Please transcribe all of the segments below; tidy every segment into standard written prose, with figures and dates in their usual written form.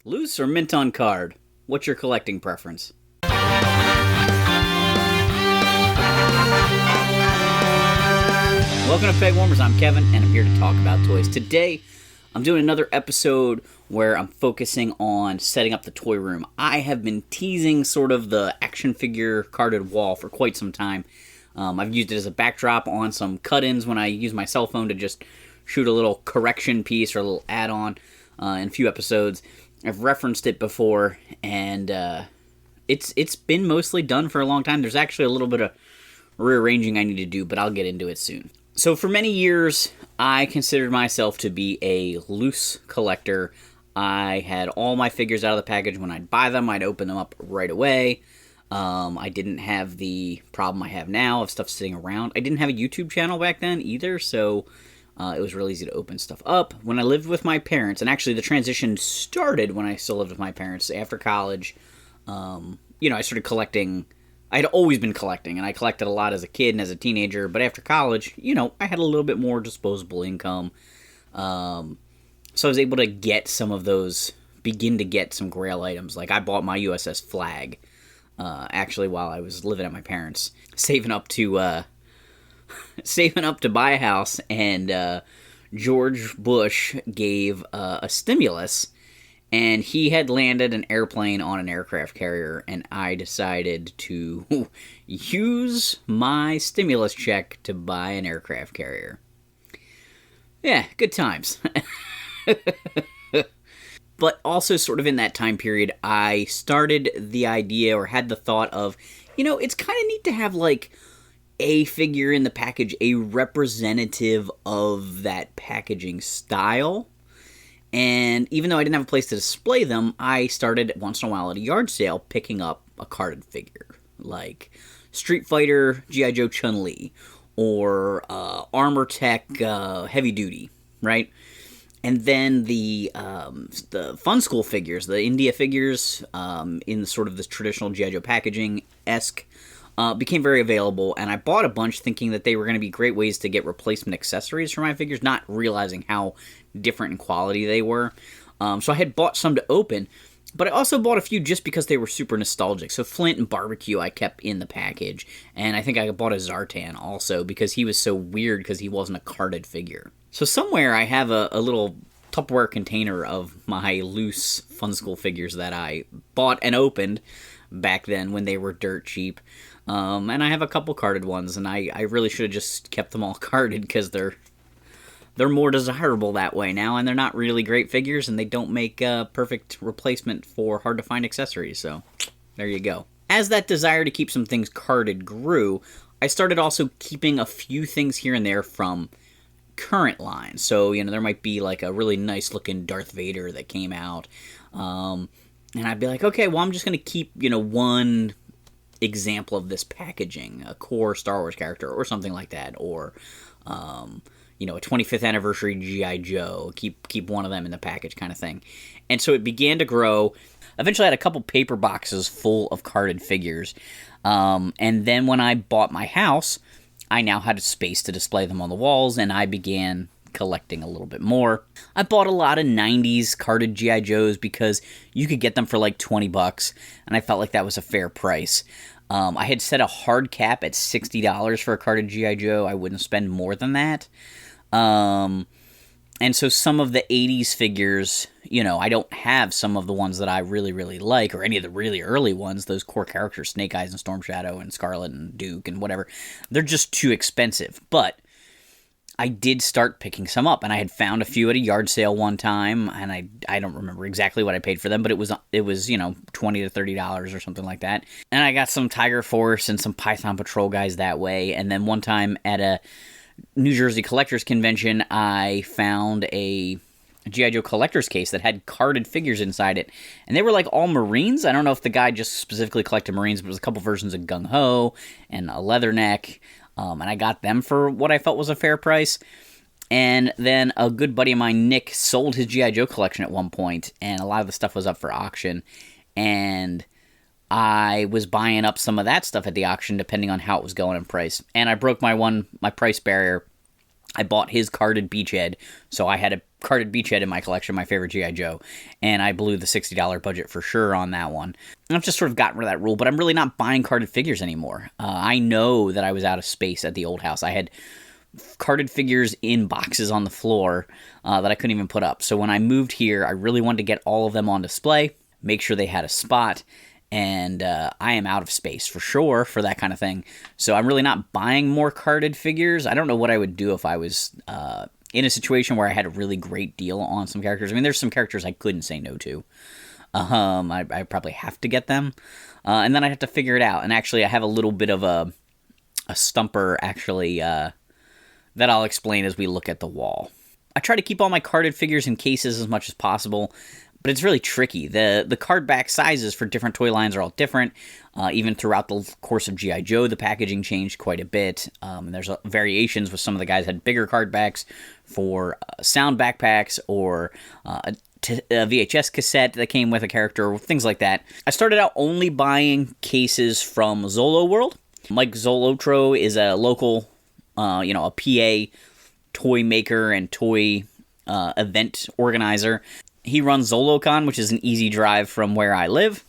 Loose or mint on card? What's your collecting preference? Welcome to Pegwarmers. I'm Kevin, and I'm here to talk about toys. Today, I'm doing another episode where I'm focusing on setting up the toy room. I have been teasing sort of the action figure carded wall for quite some time. I've used it as a backdrop on some cut-ins when I use my cell phone to just shoot a little correction piece or a little add-on in a few episodes. I've referenced it before, and it's been mostly done for a long time. There's actually a little bit of rearranging I need to do, but I'll get into it soon. So for many years, I considered myself to be a loose collector. I had all my figures out of the package. When I'd buy them, I'd open them up right away. I didn't have the problem I have now of stuff sitting around. I didn't have a YouTube channel back then either, so it was really easy to open stuff up. When I lived with my parents, and actually the transition started when I still lived with my parents after college, I started collecting. I'd always been collecting, and I collected a lot as a kid and as a teenager, but after college, I had a little bit more disposable income. So I was able to get some of those, begin to get some Grail items. Like I bought my USS Flag, actually while I was living at my parents', saving up to buy a house, and George Bush gave a stimulus, and he had landed an airplane on an aircraft carrier, and I decided to use my stimulus check to buy an aircraft carrier. Yeah, good times. But also sort of in that time period, I started the idea or had the thought of, it's kind of neat to have like a figure in the package, a representative of that packaging style. And even though I didn't have a place to display them, I started once in a while at a yard sale picking up a carded figure, like Street Fighter G.I. Joe Chun-Li, or Armor Tech Heavy Duty, right? And then the Fun School figures, the India figures, in sort of this traditional G.I. Joe packaging-esque, became very available, and I bought a bunch thinking that they were going to be great ways to get replacement accessories for my figures, not realizing how different in quality they were. So I had bought some to open, but I also bought a few just because they were super nostalgic. So Flint and Barbecue I kept in the package, and I think I bought a Zartan also because he was so weird because he wasn't a carded figure. So somewhere I have a little Tupperware container of my loose Fun School figures that I bought and opened back then when they were dirt cheap. And I have a couple carded ones, and I really should have just kept them all carded because they're more desirable that way now, and they're not really great figures, and they don't make a perfect replacement for hard-to-find accessories, so there you go. As that desire to keep some things carded grew, I started also keeping a few things here and there from current lines. So, there might be like a really nice-looking Darth Vader that came out, and I'd be like, okay, well, I'm just going to keep, one example of this packaging, a core Star Wars character or something like that, or a 25th anniversary G.I. Joe, keep one of them in the package kind of thing. And so it began to grow. Eventually I had a couple paper boxes full of carded figures, and then when I bought my house, I now had a space to display them on the walls, and I began collecting a little bit more. I bought a lot of 90s carded G.I. Joes because you could get them for like $20, and I felt like that was a fair price. I had set a hard cap at $60 for a carded G.I. Joe. I wouldn't spend more than that. And so some of the 80s figures, I don't have some of the ones that I really, really like, or any of the really early ones, those core characters, Snake Eyes and Storm Shadow and Scarlet and Duke and whatever. They're just too expensive. But I did start picking some up, and I had found a few at a yard sale one time, and I don't remember exactly what I paid for them, but it was $20 to $30 or something like that. And I got some Tiger Force and some Python Patrol guys that way. And then one time at a New Jersey Collectors Convention, I found a G.I. Joe collector's case that had carded figures inside it, and they were like all Marines. I don't know if the guy just specifically collected Marines, but it was a couple versions of Gung Ho and a Leatherneck. And I got them for what I felt was a fair price. And then a good buddy of mine, Nick, sold his G.I. Joe collection at one point, and a lot of the stuff was up for auction. And I was buying up some of that stuff at the auction, depending on how it was going in price. And I broke my price barrier. I bought his carded Beachhead, so I had to carded beachhead in my collection, my favorite G.I. Joe, and I blew the $60 budget for sure on that one. And I've just sort of gotten rid of that rule, but I'm really not buying carded figures anymore. I know that I was out of space at the old house. I had carded figures in boxes on the floor that I couldn't even put up. So when I moved here, I really wanted to get all of them on display, make sure they had a spot, and I am out of space for sure for that kind of thing. So I'm really not buying more carded figures. I don't know what I would do if I was in a situation where I had a really great deal on some characters. I mean, there's some characters I couldn't say no to. I probably have to get them. And then I have to figure it out. And actually, I have a little bit of a stumper, actually, that I'll explain as we look at the wall. I try to keep all my carded figures in cases as much as possible, but it's really tricky. The card back sizes for different toy lines are all different. Even throughout the course of G.I. Joe, the packaging changed quite a bit. And there's variations with some of the guys had bigger card backs for sound backpacks or a VHS cassette that came with a character, things like that. I started out only buying cases from Zolo World. Mike Zolotro is a local, a PA toy maker and toy event organizer. He runs ZoloCon, which is an easy drive from where I live.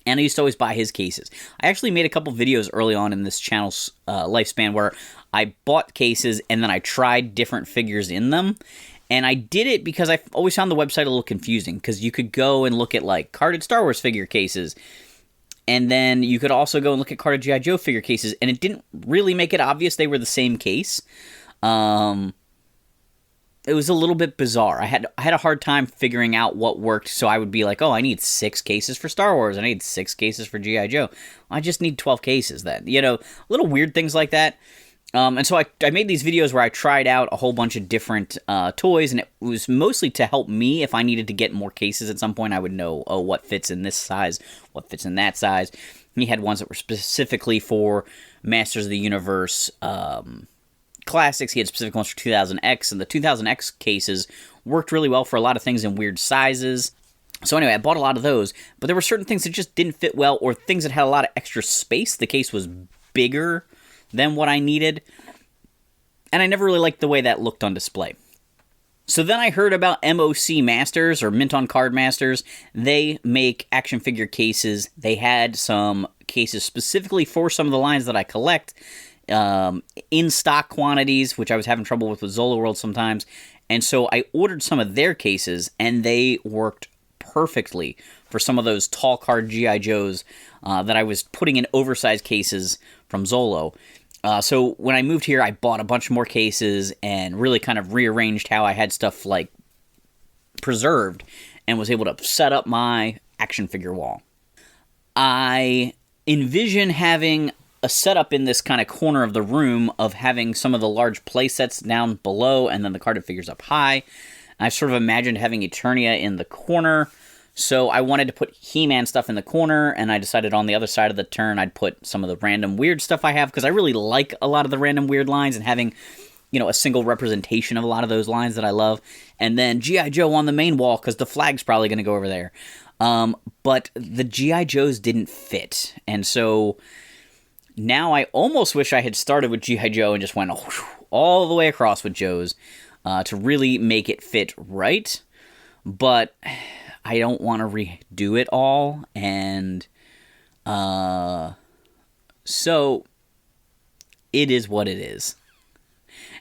And I used to always buy his cases. I actually made a couple videos early on in this channel's lifespan where I bought cases and then I tried different figures in them. And I did it because I always found the website a little confusing, because you could go and look at like carded Star Wars figure cases, and then you could also go and look at carded G.I. Joe figure cases, and it didn't really make it obvious they were the same case. It was a little bit bizarre. I had a hard time figuring out what worked, so I would be like, oh, I need 6 cases for Star Wars, I need 6 cases for G.I. Joe. I just need 12 cases then. Little weird things like that. And so I made these videos where I tried out a whole bunch of different toys, and it was mostly to help me. If I needed to get more cases at some point, I would know, oh, what fits in this size, what fits in that size. He had ones that were specifically for Masters of the Universe classics. He had specific ones for 2000X, and the 2000X cases worked really well for a lot of things in weird sizes. So anyway, I bought a lot of those, but there were certain things that just didn't fit well, or things that had a lot of extra space. The case was bigger than what I needed, and I never really liked the way that looked on display. So then I heard about MOC Masters, or Mint on Card Masters. They make action figure cases. They had some cases specifically for some of the lines that I collect, in stock quantities, which I was having trouble with Zolo World sometimes. And so I ordered some of their cases, and they worked perfectly for some of those tall card G.I. Joes that I was putting in oversized cases from Zolo. So when I moved here, I bought a bunch more cases and really kind of rearranged how I had stuff like preserved, and was able to set up my action figure wall. I envision having a setup in this kind of corner of the room of having some of the large play sets down below and then the carded figures up high. I sort of imagined having Eternia in the corner, so I wanted to put He-Man stuff in the corner, and I decided on the other side of the turn I'd put some of the random weird stuff I have, because I really like a lot of the random weird lines, and having, a single representation of a lot of those lines that I love. And then G.I. Joe on the main wall, because the flag's probably going to go over there. But the G.I. Joes didn't fit, and so now I almost wish I had started with G.I. Joe and just went all the way across with Joe's to really make it fit right. But I don't want to redo it all, and so it is what it is.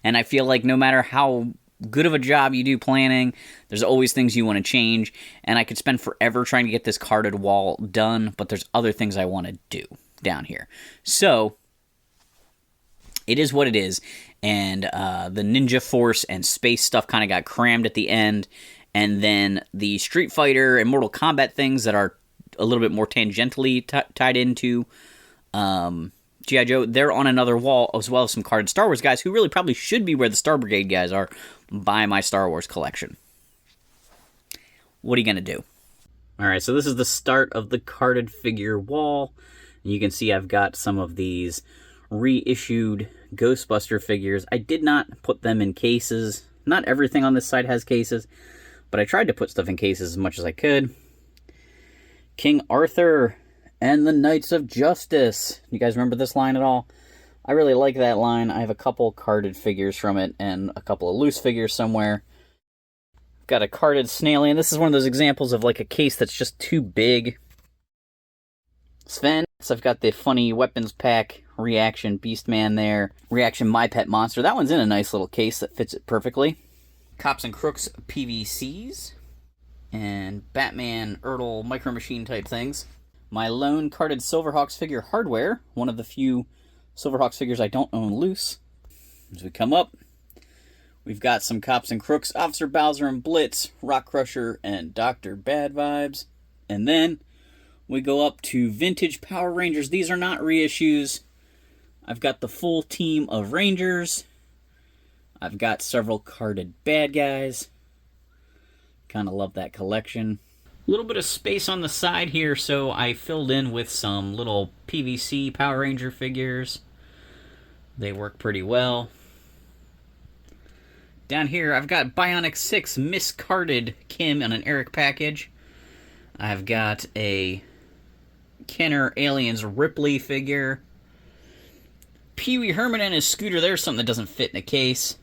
And I feel like no matter how good of a job you do planning, there's always things you want to change, and I could spend forever trying to get this carded wall done, but there's other things I want to do down here. So it is what it is, and the Ninja Force and space stuff kind of got crammed at the end, and then the Street Fighter and Mortal Kombat things that are a little bit more tangentially tied into G.I. Joe, they're on another wall, as well as some carded Star Wars guys who really probably should be where the Star Brigade guys are by my Star Wars collection. What are you going to do? Alright, so this is the start of the carded figure wall. You can see I've got some of these reissued Ghostbuster figures. I did not put them in cases. Not everything on this side has cases, but I tried to put stuff in cases as much as I could. King Arthur and the Knights of Justice. You guys remember this line at all? I really like that line. I have a couple carded figures from it and a couple of loose figures somewhere. Got a carded Snailian. This is one of those examples of like a case that's just too big. Sven. So I've got the funny weapons pack reaction Beastman there. Reaction My Pet Monster. That one's in a nice little case that fits it perfectly. Cops and Crooks PVCs. And Batman Ertl Micro Machine type things. My lone carded Silverhawks figure hardware. One of the few Silverhawks figures I don't own loose. As we come up, we've got some Cops and Crooks, Officer Bowser and Blitz, Rock Crusher, and Dr. Bad Vibes. And then we go up to Vintage Power Rangers. These are not reissues. I've got the full team of Rangers. I've got several carded bad guys. Kind of love that collection. A little bit of space on the side here, so I filled in with some little PVC Power Ranger figures. They work pretty well. Down here, I've got Bionic 6 miscarded Kim on an Eric package. I've got a Kenner Aliens Ripley figure. Pee Wee Herman and his scooter. There's something that doesn't fit in a case.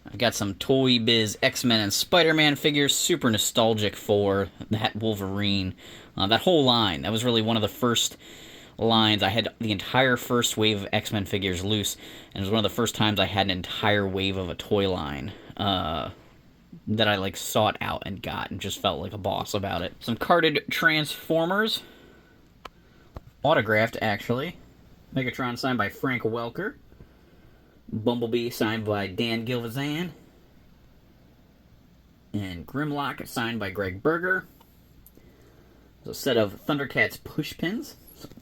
I've got some Toy Biz X-Men and Spider-Man figures. Super nostalgic for that Wolverine. That whole line. That was really one of the first lines. I had the entire first wave of X-Men figures loose. And it was one of the first times I had an entire wave of a toy line. That I like sought out and got and just felt like a boss about it. Some carded Transformers. Autographed, actually. Megatron signed by Frank Welker. Bumblebee signed by Dan Gilvizan. And Grimlock signed by Greg Berger. There's a set of Thundercats pushpins.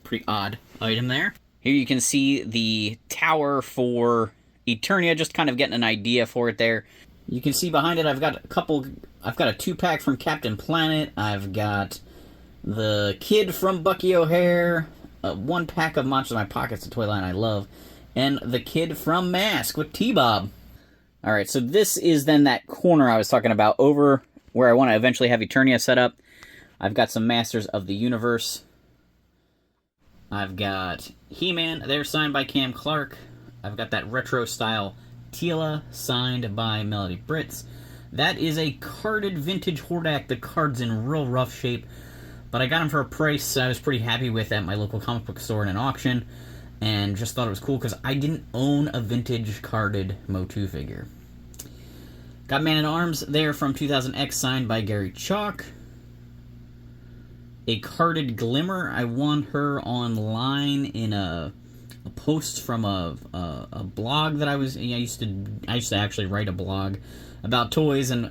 Pretty odd item there. Here you can see the tower for Eternia, just kind of getting an idea for it there. You can see behind it I've got a 2-pack from Captain Planet. I've got the Kid from Bucky O'Hare. 1-pack of Monsters in My Pockets, a toy line I love. And the Kid from Mask with T-Bob. Alright, so this is then that corner I was talking about over where I want to eventually have Eternia set up. I've got some Masters of the Universe. I've got He-Man, there signed by Cam Clark. I've got that retro-style Teela, signed by Melody Britz. That is a carded vintage Hordak. The card's in real rough shape, but I got him for a price I was pretty happy with at my local comic book store in an auction, and just thought it was cool because I didn't own a vintage carded Motu figure. Got Man-at-Arms there from 2000X, signed by Gary Chalk. A carded Glimmer. I won her online in a post from a blog that I used to actually write a blog about toys, and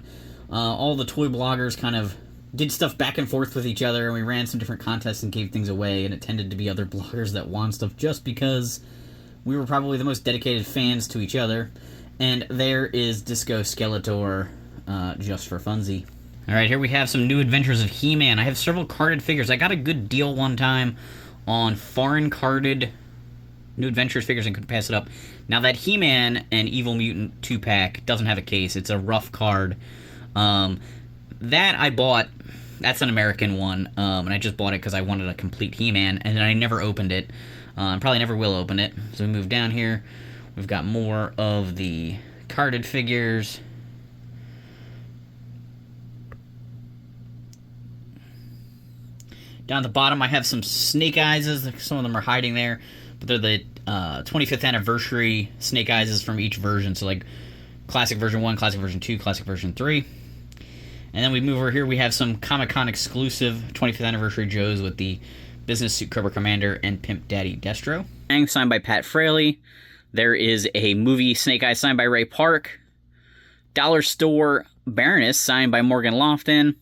all the toy bloggers kind of did stuff back and forth with each other, and we ran some different contests and gave things away, and it tended to be other bloggers that won stuff just because we were probably the most dedicated fans to each other. And there is Disco Skeletor, just for funsie. Alright, here we have some New Adventures of He-Man. I have several carded figures. I got a good deal one time on foreign carded New Adventures figures and couldn't pass it up. Now that He-Man and Evil Mutant 2-pack doesn't have a case. It's a rough card. That I bought. That's an American one, and I just bought it because I wanted a complete He-Man, and I never opened it. Probably never will open it. So we move down here. We've got more of the carded figures. Down at the bottom, I have some Snake Eyeses. Some of them are hiding there, but they're the 25th anniversary Snake Eyeses from each version. So like Classic Version 1, Classic Version 2, Classic Version 3. And then we move over here, we have some Comic-Con exclusive 25th anniversary Joes with the Business Suit Cobra Commander and Pimp Daddy Destro. Signed by Pat Fraley. There is a movie Snake Eyes signed by Ray Park. Dollar Store Baroness signed by Morgan Lofton.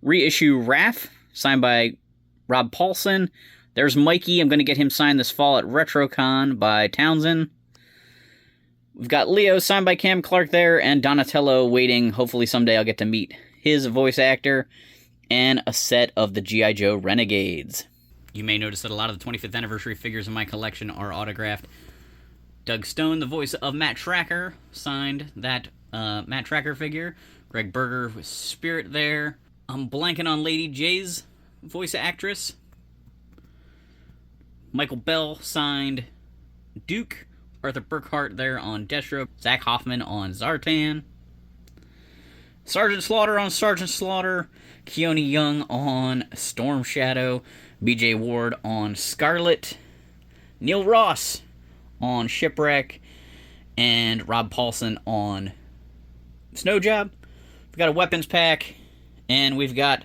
Reissue Raph signed by Rob Paulson. There's Mikey. I'm going to get him signed this fall at RetroCon by Townsend. We've got Leo signed by Cam Clark there, and Donatello waiting. Hopefully someday I'll get to meet his voice actor. And a set of the G.I. Joe Renegades. You may notice that a lot of the 25th anniversary figures in my collection are autographed. Doug Stone, the voice of Matt Tracker, signed that Matt Tracker figure. Greg Berger with Spirit there. I'm blanking on Lady J's voice actress. Michael Bell signed Duke. Arthur Burkhart there on Destro. Zach Hoffman on Zartan. Sergeant Slaughter on Sergeant Slaughter, Keone Young on Storm Shadow, BJ Ward on Scarlet, Neil Ross on Shipwreck, and Rob Paulson on Snow Job. We've got a weapons pack, and we've got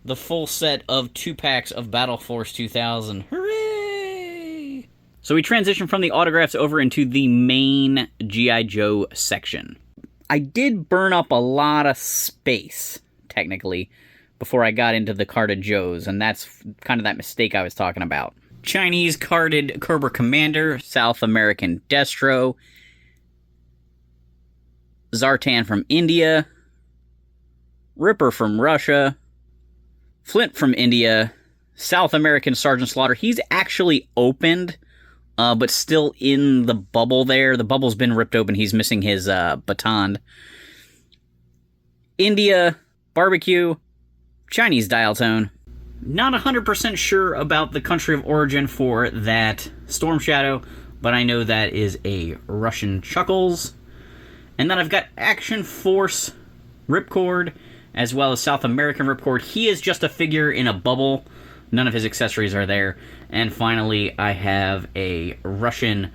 the full set of 2 packs of Battle Force 2000. Hooray! So we transition from the autographs over into the main G.I. Joe section. I did burn up a lot of space, technically, before I got into the carded Joes, and that's kind of that mistake I was talking about. Chinese carded Cobra Commander, South American Destro, Zartan from India, Ripper from Russia, Flint from India, South American Sergeant Slaughter. He's actually opened, but still in the bubble there. The bubble's been ripped open. He's missing his baton. India, Barbecue, Chinese Dial Tone. Not 100% sure about the country of origin for that Storm Shadow, but I know that is a Russian Chuckles. And then I've got Action Force Ripcord, as well as South American Ripcord. He is just a figure in a bubble. None of his accessories are there. And finally, I have a Russian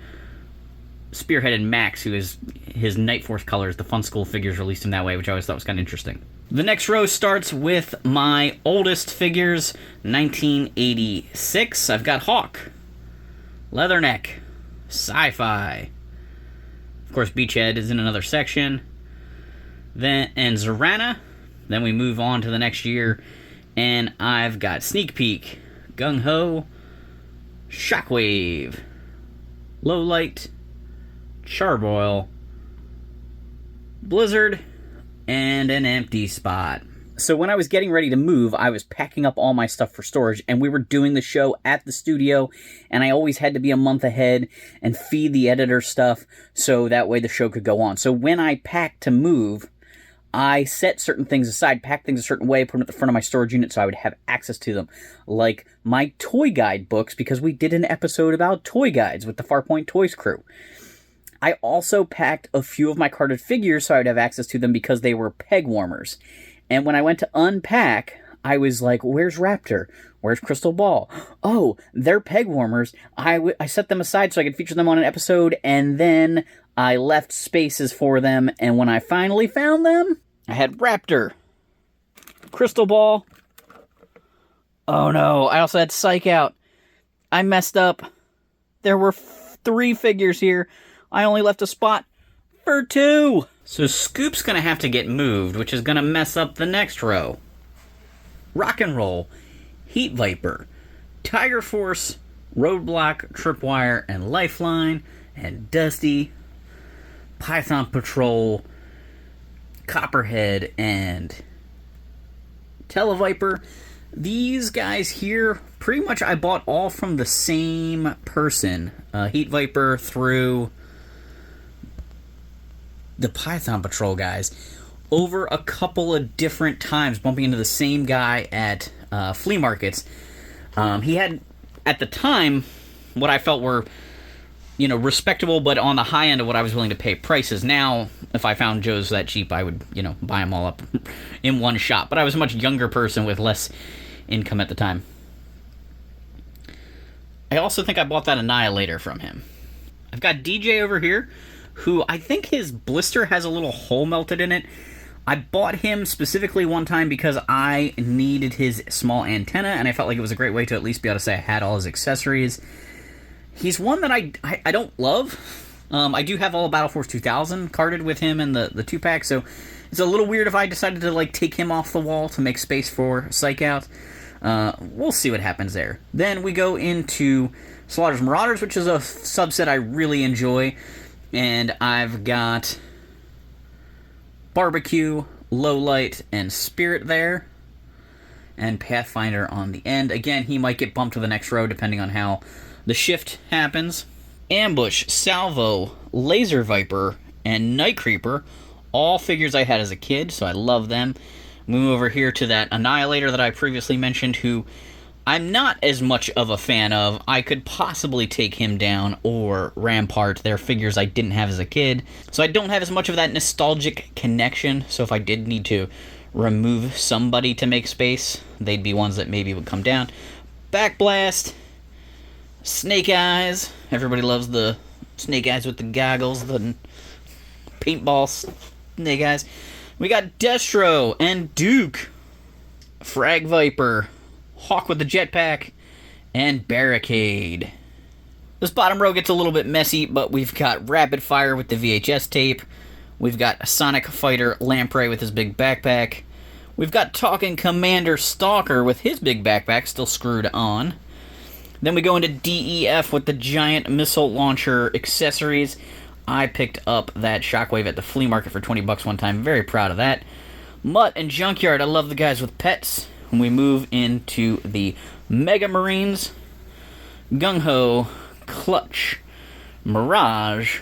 Spearheaded Max, who is his Night Force colors. The Fun School figures released him that way, which I always thought was kind of interesting. The next row starts with my oldest figures, 1986. I've got Hawk, Leatherneck, Sci-Fi. Of course, Beachhead is in another section. And Zorana. Then we move on to the next year, and I've got Sneak Peek, Gung Ho, Shockwave, Low Light, Charboil, Blizzard, and an Empty Spot. So when I was getting ready to move, I was packing up all my stuff for storage, and we were doing the show at the studio, and I always had to be a month ahead and feed the editor stuff so that way the show could go on. So when I packed to move, I set certain things aside, packed things a certain way, put them at the front of my storage unit so I would have access to them. Like my toy guide books, because we did an episode about toy guides with the Farpoint Toys crew. I also packed a few of my carded figures so I would have access to them because they were Pegwarmers. And when I went to unpack, I was like, where's Raptor? Where's Crystal Ball? Oh, they're Pegwarmers. I set them aside so I could feature them on an episode, and then I left spaces for them, and when I finally found them, I had Raptor, Crystal Ball. Oh no, I also had Psych Out. I messed up. There were 3 figures here. I only left a spot for 2. So Scoop's gonna have to get moved, which is gonna mess up the next row. Rock and Roll, Heat Viper, Tiger Force, Roadblock, Tripwire, and Lifeline, and Dusty, Python Patrol, Copperhead, and Televiper. These guys here, pretty much I bought all from the same person. Heat Viper through the Python Patrol guys over a couple of different times, bumping into the same guy at flea markets. He had, at the time, what I felt were, respectable, but on the high end of what I was willing to pay prices. Now, if I found Joe's that cheap, I would, buy them all up in one shot. But I was a much younger person with less income at the time. I also think I bought that Annihilator from him. I've got DJ over here, who I think his blister has a little hole melted in it. I bought him specifically one time because I needed his small antenna, and I felt like it was a great way to at least be able to say I had all his accessories. He's one that I don't love. I do have all of Battle Force 2000 carded with him in the 2-pack, so it's a little weird if I decided to take him off the wall to make space for Psych Out. We'll see what happens there. Then we go into Slaughter's Marauders, which is a subset I really enjoy. And I've got Barbecue, Low Light, and Spirit there. And Pathfinder on the end. Again, he might get bumped to the next row depending on how the shift happens. Ambush, Salvo, Laser Viper, and Night Creeper. All figures I had as a kid, so I love them. Move over here to that Annihilator that I previously mentioned, who I'm not as much of a fan of. I could possibly take him down or Rampart. They're figures I didn't have as a kid. So I don't have as much of that nostalgic connection. So if I did need to remove somebody to make space, they'd be ones that maybe would come down. Backblast. Snake Eyes. Everybody loves the Snake Eyes with the goggles, the paintball Snake Eyes. We got Destro and Duke. Frag Viper. Hawk with the jetpack, and Barricade. This bottom row gets a little bit messy, but we've got Rapid Fire with the VHS tape. We've got Sonic Fighter Lamprey with his big backpack. We've got Talking Commander Stalker with his big backpack still screwed on. Then we go into DEF with the giant missile launcher accessories. I picked up that Shockwave at the flea market for 20 bucks one time. Very proud of that. Mutt and Junkyard. I love the guys with pets. When we move into the Mega Marines, Gung Ho, Clutch, Mirage,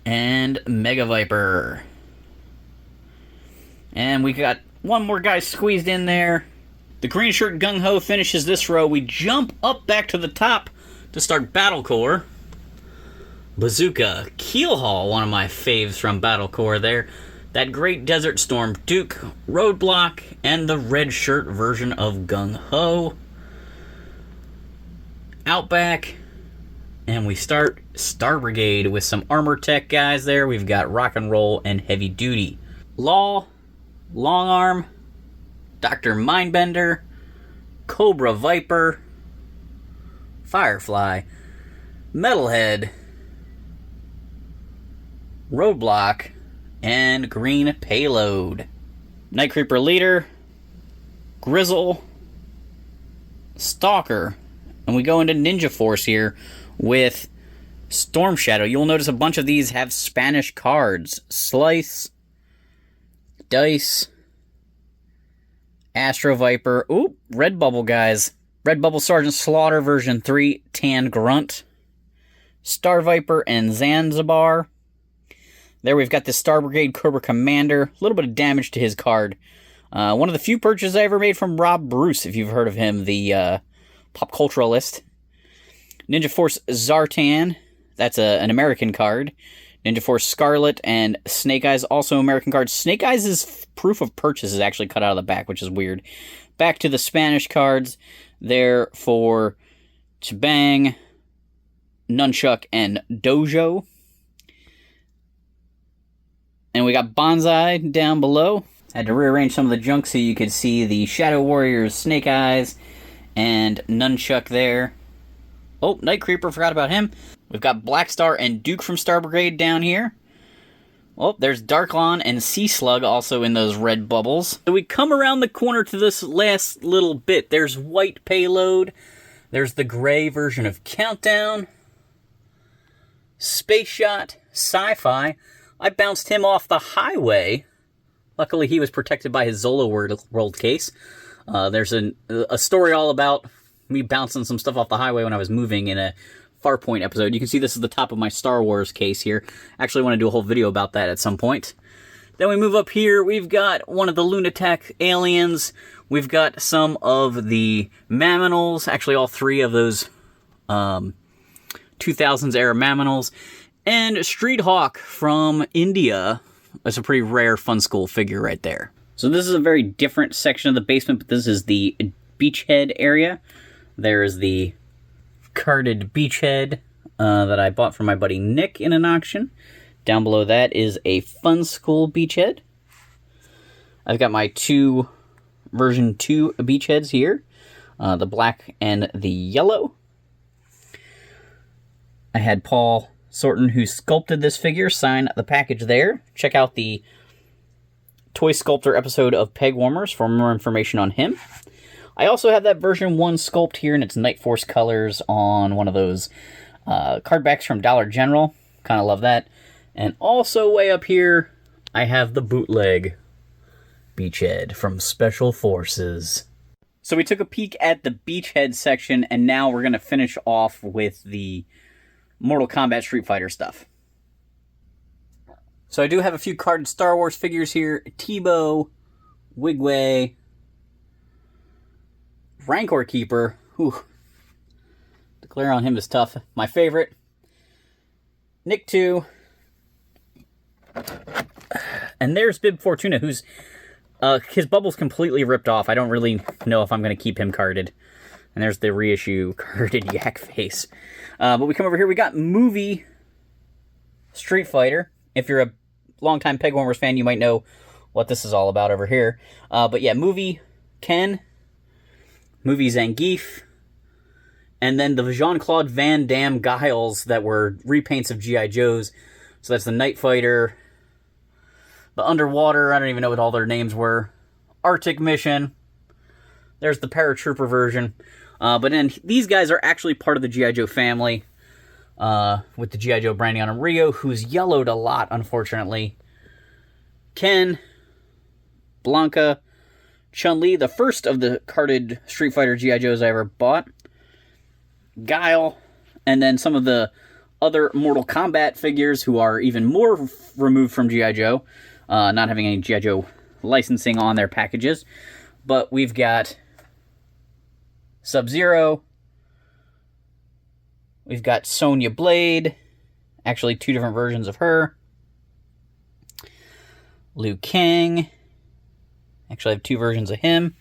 and Mega Viper. And we got one more guy squeezed in there. The green shirt Gung Ho finishes this row. We jump up back to the top to start Battle Corps. Bazooka, Keelhaul, one of my faves from Battle Corps there. That Great Desert Storm Duke, Roadblock, and the red shirt version of Gung Ho. Outback, and we start Star Brigade with some armor tech guys there. We've got Rock and Roll and Heavy Duty. Law, Long Arm, Dr. Mindbender, Cobra Viper, Firefly, Metalhead, Roadblock, and Green Payload. Night Creeper Leader, Grizzle, Stalker, and we go into Ninja Force here with Storm Shadow. You'll notice a bunch of these have Spanish cards. Slice, Dice, Astro Viper, ooh, Red Bubble guys. Red Bubble Sergeant Slaughter version 3, Tan Grunt, Star Viper, and Zanzibar. There we've got the Star Brigade Cobra Commander. A little bit of damage to his card. One of the few purchases I ever made from Rob Bruce, if you've heard of him, the pop culturalist. Ninja Force Zartan. That's an American card. Ninja Force Scarlet and Snake Eyes, also American cards. Snake Eyes' proof of purchase is actually cut out of the back, which is weird. Back to the Spanish cards. There for Chabang, Nunchuck, and Dojo. And we got Bonsai down below. Had to rearrange some of the junk so you could see the Shadow Warriors, Snake Eyes, and Nunchuck there. Oh, Night Creeper, forgot about him. We've got Black Star and Duke from Star Brigade down here. Oh, there's Darklon and Sea Slug also in those red bubbles. So we come around the corner to this last little bit. There's White Payload. There's the gray version of Countdown. Space Shot, Sci-Fi. I bounced him off the highway. Luckily, he was protected by his Zola World case. There's a story all about me bouncing some stuff off the highway when I was moving in a Farpoint episode. You can see this is the top of my Star Wars case here. Actually, I want to do a whole video about that at some point. Then we move up here. We've got one of the Lunatech aliens. We've got some of the Maminals. Actually, all three of those 2000s era Maminals. And Street Hawk from India. That's a pretty rare Fun School figure right there. So this is a very different section of the basement, but this is the beachhead area. There's the carded beachhead that I bought from my buddy Nick in an auction. Down below that is a Fun School beachhead. I've got my two version 2 beachheads here. The black and the yellow. I had Paul Sorton, who sculpted this figure, sign the package there. Check out the Toy Sculptor episode of Pegwarmers for more information on him. I also have that version 1 sculpt here in its Night Force colors on one of those card backs from Dollar General. Kind of love that. And also way up here, I have the bootleg beachhead from Special Forces. So we took a peek at the beachhead section, and now we're going to finish off with the Mortal Kombat Street Fighter stuff. So I do have a few carded Star Wars figures here. Tebow, Wigway, Rancor Keeper. Whew. Declare on him is tough. My favorite. Nick 2. And there's Bib Fortuna, who's... his bubble's completely ripped off. I don't really know if I'm going to keep him carded. And there's the reissue carded Yak Face. But we come over here, we got Movie Street Fighter. If you're a longtime Pegwarmers fan, you might know what this is all about over here. But yeah, Movie Ken, Movie Zangief, and then the Jean-Claude Van Damme Guiles that were repaints of G.I. Joes. So that's the Night Fighter, the Underwater, I don't even know what all their names were, Arctic Mission, there's the Paratrooper version. But then these guys are actually part of the G.I. Joe family, with the G.I. Joe branding on him. Rio, who's yellowed a lot, unfortunately. Ken, Blanca, Chun-Li, the first of the carded Street Fighter G.I. Joes I ever bought. Guile, and then some of the other Mortal Kombat figures who are even more removed from G.I. Joe, not having any G.I. Joe licensing on their packages. But we've got Sub-Zero, we've got Sonya Blade, actually 2 different versions of her. Liu Kang, actually I have 2 versions of him.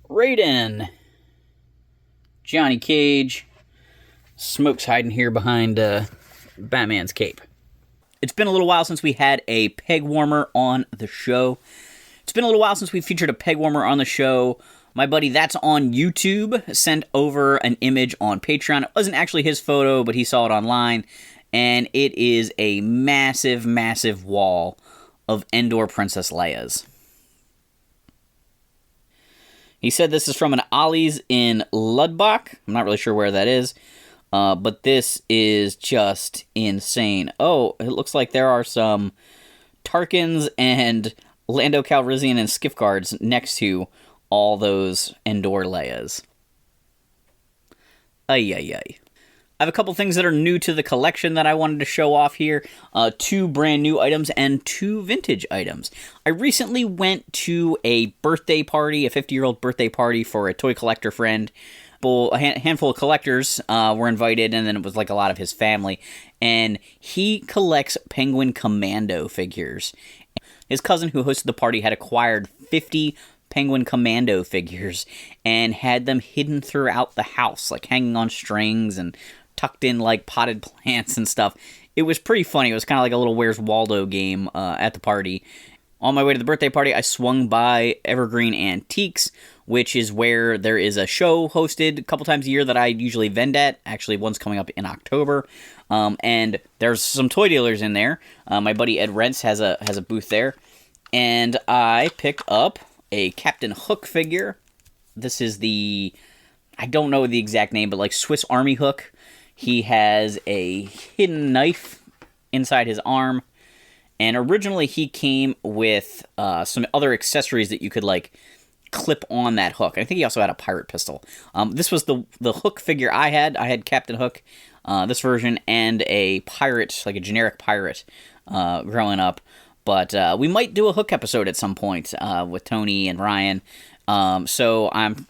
Raiden, Johnny Cage, Smoke's hiding here behind Batman's cape. It's been a little while since we had a Pegwarmer on the show. It's been a little while since we featured a Pegwarmer on the show. My buddy That's on YouTube sent over an image on Patreon. It wasn't actually his photo, but he saw it online. And it is a massive, massive wall of Endor Princess Leia's. He said this is from an Ollie's in Ludbach. I'm not really sure where that is. But this is just insane. Oh, it looks like there are some Tarkins and Lando Calrissian and Skiff Guards next to all those Endor Leias. Ay, ay, ay. I have a couple things that are new to the collection that I wanted to show off here. 2 brand new items and 2 vintage items. I recently went to a birthday party, a 50-year-old birthday party for a toy collector friend. A handful of collectors were invited, and then it was like a lot of his family. And he collects Penguin Commando figures. His cousin who hosted the party had acquired 50 Penguin Commando figures and had them hidden throughout the house, like hanging on strings and tucked in like potted plants and stuff. It was pretty funny. It was kind of like a little Where's Waldo game at the party. On my way to the birthday party, I swung by Evergreen Antiques, which is where there is a show hosted a couple times a year that I usually vend at. Actually, one's coming up in October. And there's some toy dealers in there. My buddy Ed Rents has a booth there. And I picked up a Captain Hook figure. This is the, I don't know the exact name, but like Swiss Army Hook. He has a hidden knife inside his arm. And originally he came with some other accessories that you could like clip on that hook. I think he also had a pirate pistol. This was the Hook figure I had. I had Captain Hook, this version, and a pirate, like a generic pirate, growing up. But we might do a Hook episode at some point with Tony and Ryan. So I'm,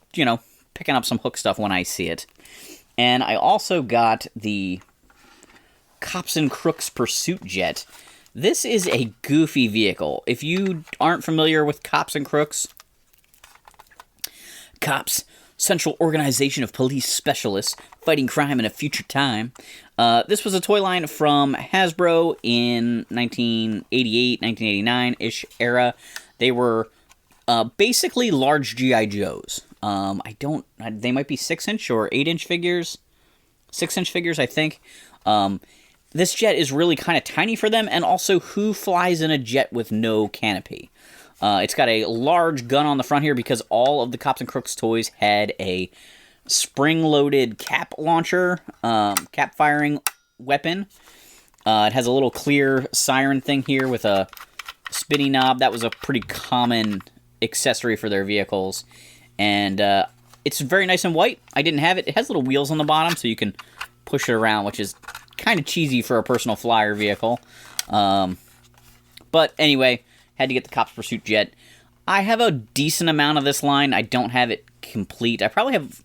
picking up some Hook stuff when I see it. And I also got the Cops and Crooks Pursuit Jet. This is a goofy vehicle. If you aren't familiar with Cops and Crooks, Cops, Central Organization of Police Specialists, fighting crime in a future time. This was a toy line from Hasbro in 1988, 1989-ish era. They were basically large G.I. Joes. They might be 6-inch or 8-inch figures. 6-inch figures, I think. This jet is really kind of tiny for them, and also who flies in a jet with no canopy? It's got a large gun on the front here because all of the Cops and Crooks toys had a spring-loaded cap launcher, cap firing weapon. It has a little clear siren thing here with a spinny knob. That was a pretty common accessory for their vehicles. And it's very nice and white. I didn't have it. It has little wheels on the bottom so you can push it around, which is kind of cheesy for a personal flyer vehicle. But anyway, had to get the Cops Pursuit Jet. I have a decent amount of this line. I don't have it complete. I probably have...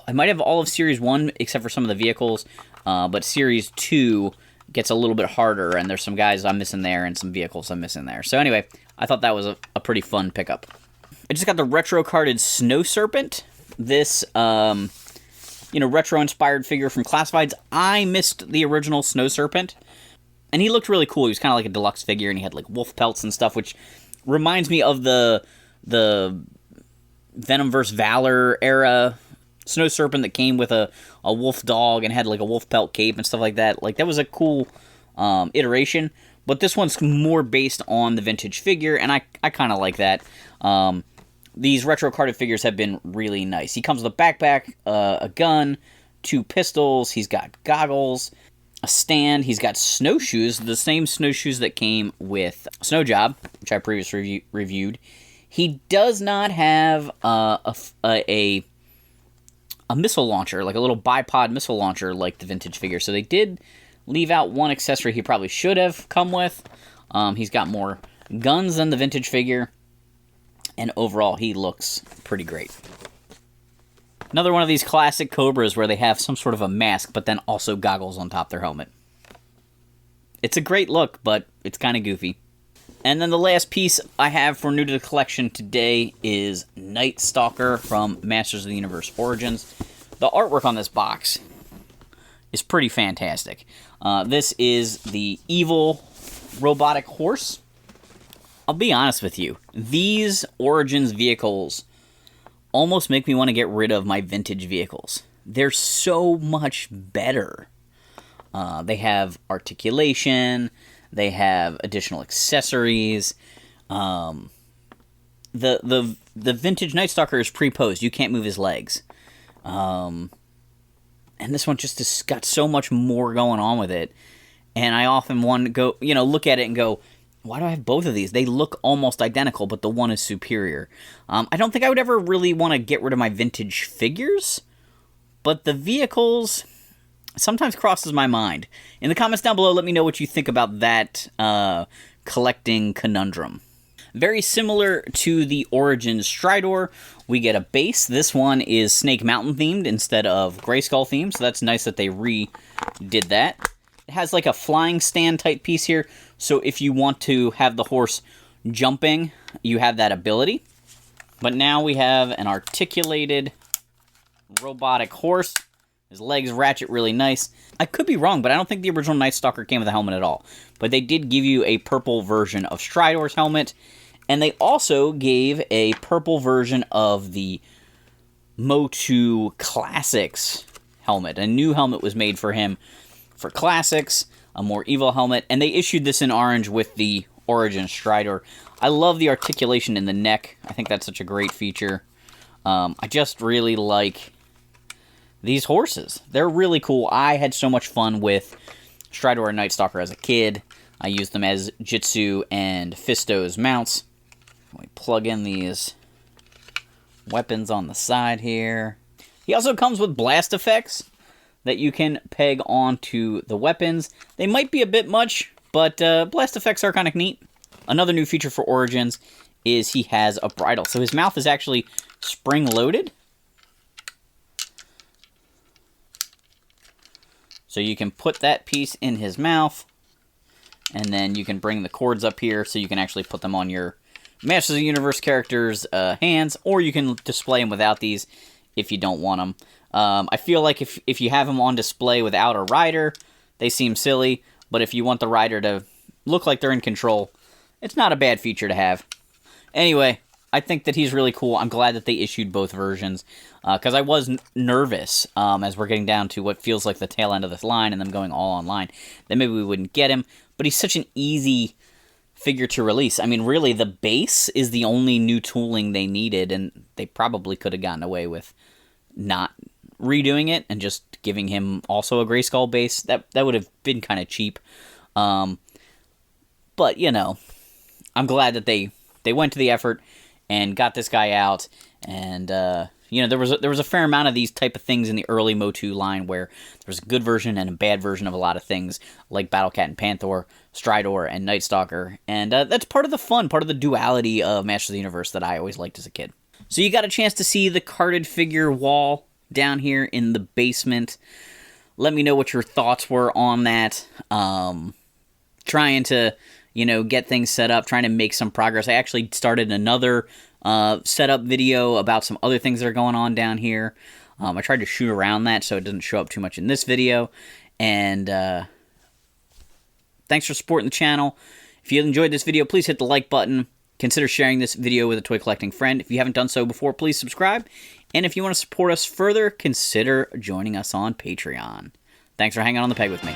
I might have all of Series 1, except for some of the vehicles, but Series 2 gets a little bit harder, and there's some guys I'm missing there and some vehicles I'm missing there. So anyway, I thought that was a pretty fun pickup. I just got the retro-carded Snow Serpent. This, retro-inspired figure from Classifieds. I missed the original Snow Serpent, and he looked really cool. He was kind of like a deluxe figure, and he had like wolf pelts and stuff, which reminds me of the Venom vs. Valor era Snow Serpent that came with a wolf dog and had like a wolf pelt cape and stuff like that. Like, that was a cool iteration, but this one's more based on the vintage figure, and I kind of like that. These retro-carded figures have been really nice. He comes with a backpack, a gun, 2 pistols, he's got goggles, a stand, he's got snowshoes, the same snowshoes that came with Snow Job, which I previously reviewed. He does not have a missile launcher, like a little bipod missile launcher like the vintage figure, so they did leave out one accessory he probably should have come with. He's got more guns than the vintage figure, and overall he looks pretty great. Another one of these classic Cobras where they have some sort of a mask, but then also goggles on top of their helmet. It's a great look, but it's kind of goofy. And then the last piece I have for new to the collection today is Night Stalker from Masters of the Universe Origins. The artwork on this box is pretty fantastic. This is the evil robotic horse. I'll be honest with you, these Origins vehicles almost make me want to get rid of my vintage vehicles. They're so much better. They have articulation, they have additional accessories. The vintage Night Stalker is pre-posed. You can't move his legs. And this one just has got so much more going on with it. And I often want to go, look at it and go, why do I have both of these? They look almost identical, but the one is superior. I don't think I would ever really want to get rid of my vintage figures, but the vehicles sometimes crosses my mind. In the comments down below, let me know what you think about that collecting conundrum. Very similar to the Origins Stridor, we get a base. This one is Snake Mountain themed instead of Grayskull themed, so that's nice that they redid that. It has like a flying stand type piece here, so if you want to have the horse jumping, you have that ability. But now we have an articulated robotic horse. His legs ratchet really nice. I could be wrong, but I don't think the original Night Stalker came with a helmet at all. But they did give you a purple version of Stridor's helmet, and they also gave a purple version of the Motu Classics helmet. A new helmet was made for him for Classics, a more evil helmet, and they issued this in orange with the Origin Stridor. I love the articulation in the neck. I think that's such a great feature. I just really like these horses. They're really cool. I had so much fun with Stridor and Night Stalker as a kid. I used them as Jitsu and Fisto's mounts. We plug in these weapons on the side here. He also comes with blast effects that you can peg onto the weapons. They might be a bit much, but blast effects are kind of neat. Another new feature for Origins is he has a bridle. So his mouth is actually spring-loaded. So you can put that piece in his mouth, and then you can bring the cords up here so you can actually put them on your Masters of the Universe characters' hands, or you can display them without these if you don't want them. I feel like if you have them on display without a rider, they seem silly, but if you want the rider to look like they're in control, it's not a bad feature to have. Anyway, I think that he's really cool. I'm glad that they issued both versions, because I was nervous as we're getting down to what feels like the tail end of this line and them going all online, that maybe we wouldn't get him, but he's such an easy figure to release. I mean, really, the base is the only new tooling they needed, and they probably could have gotten away with not redoing it and just giving him also a Grayskull base. That would have been kind of cheap. But, I'm glad that they went to the effort, and got this guy out. And you know, there was a fair amount of these type of things in the early Motu line where there was a good version and a bad version of a lot of things, like Battlecat and Panther, Stridor, and Night Stalker. And that's part of the fun, part of the duality of Masters of the Universe that I always liked as a kid. So you got a chance to see the carded figure wall down here in the basement. Let me know what your thoughts were on that. Trying to, you know, get things set up, trying to make some progress. I actually started another setup video about some other things that are going on down here. I tried to shoot around that so it doesn't show up too much in this video. And thanks for supporting the channel. If you enjoyed this video, please hit the like button. Consider sharing this video with a toy collecting friend. If you haven't done so before, please subscribe. And if you want to support us further, consider joining us on Patreon. Thanks for hanging on the peg with me.